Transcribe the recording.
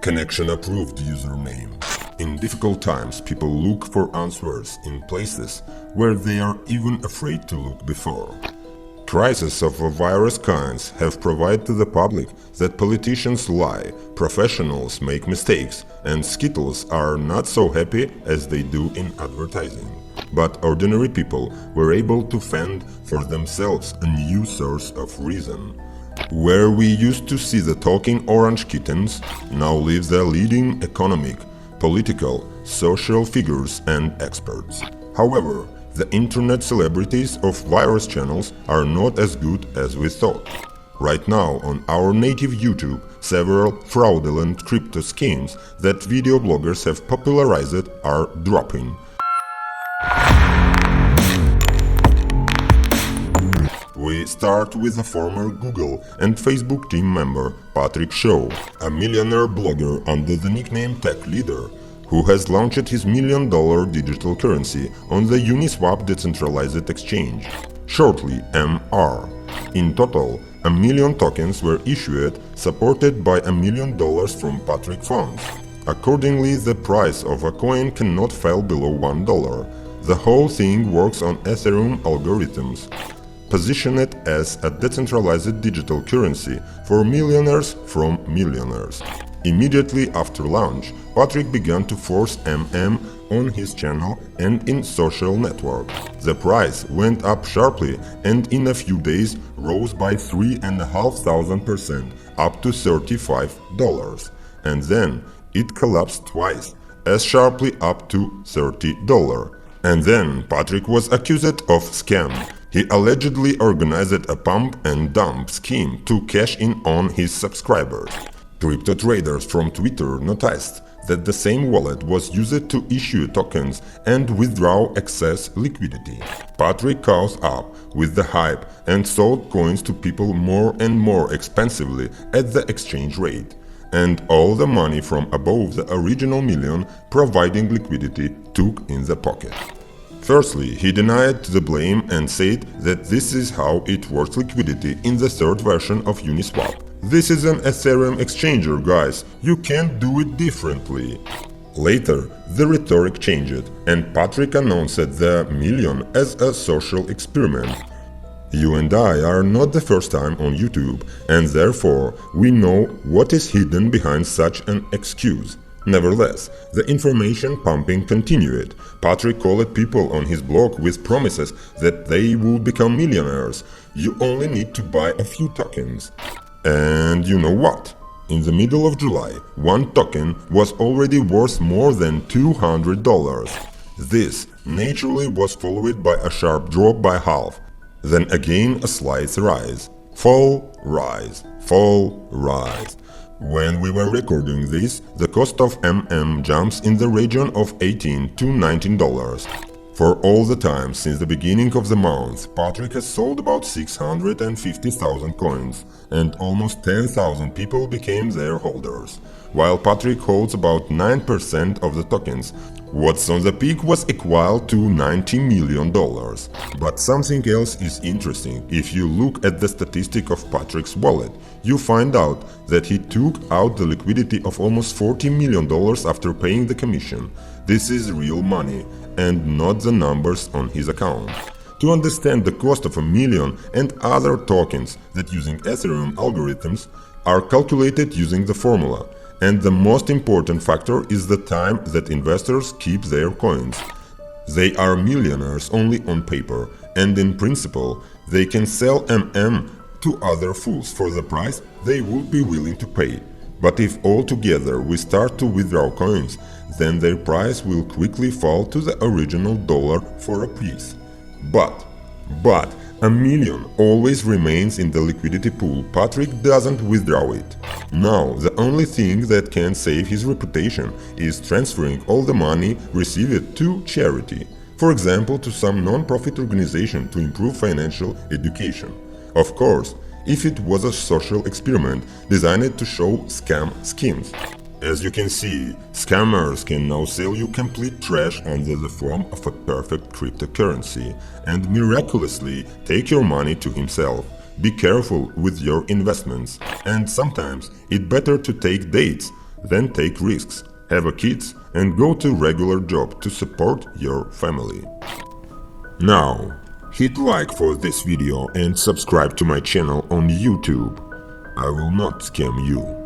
Connection approved username. In difficult times, people look for answers in places where they are even afraid to look before. Crises of various kinds have provided to the public that politicians lie, professionals make mistakes, and skittles are not so happy as they do in advertising. But ordinary people were able to fend for themselves a new source of reason. Where we used to see the talking orange kittens, now live the leading economic, political, social figures and experts. However, the internet celebrities of virus channels are not as good as we thought. Right now on our native YouTube, several fraudulent crypto schemes that video bloggers have popularized are dropping. We start with a former Google and Facebook team member, Patrick Shaw, a millionaire blogger under the nickname Tech Leader, who has launched his $1 million digital currency on the Uniswap decentralized exchange, shortly MR. In total, 1 million tokens were issued, supported by $1 million from Patrick funds. Accordingly, the price of a coin cannot fall below $1. The whole thing works on Ethereum algorithms. Position it as a decentralized digital currency for millionaires from millionaires. Immediately after launch, Patrick began to force MM on his channel and in social networks. The price went up sharply and in a few days rose by 3,500% up to $35. And then it collapsed twice, as sharply up to $30. And then Patrick was accused of scam. He allegedly organized a pump and dump scheme to cash in on his subscribers. Crypto traders from Twitter noticed that the same wallet was used to issue tokens and withdraw excess liquidity. Patrick caught up with the hype and sold coins to people more and more expensively at the exchange rate, and all the money from above the original million providing liquidity took in the pocket. Firstly, he denied the blame and said that this is how it works liquidity in the third version of Uniswap. This is an Ethereum exchanger, guys, you can't do it differently. Later, the rhetoric changed and Patrick announced the million as a social experiment. You and I are not the first time on YouTube, and therefore we know what is hidden behind such an excuse. Nevertheless, the information pumping continued. Patrick called people on his blog with promises that they would become millionaires. You only need to buy a few tokens. And you know what? In the middle of July, one token was already worth more than $200. This naturally was followed by a sharp drop by half, then again a slight rise. Fall, rise, fall, rise. When we were recording this, the cost of MM jumps in the region of $18 to $19. For all the time since the beginning of the month, Patrick has sold about 650,000 coins, and almost 10,000 people became their holders, while Patrick holds about 9% of the tokens. What's on the peak was equal to $90 million. But something else is interesting. If you look at the statistic of Patrick's wallet, you find out that he took out the liquidity of almost $40 million after paying the commission. This is real money and not the numbers on his account. To understand the cost of a million and other tokens that using Ethereum algorithms are calculated using the formula. And the most important factor is the time that investors keep their coins. They are millionaires only on paper, and in principle, they can sell MM to other fools for the price they would be willing to pay. But if altogether we start to withdraw coins, then their price will quickly fall to the original dollar for a piece. But a million always remains in the liquidity pool. Patrick doesn't withdraw it. Now, the only thing that can save his reputation is transferring all the money received to charity, for example to some non-profit organization to improve financial education. Of course, if it was a social experiment designed to show scam schemes. As you can see, scammers can now sell you complete trash under the form of a perfect cryptocurrency and miraculously take your money to himself. Be careful with your investments, and sometimes it's better to take dates then take risks, have a kids and go to regular job to support your family. Now, hit like for this video and subscribe to my channel on YouTube. I will not scam you.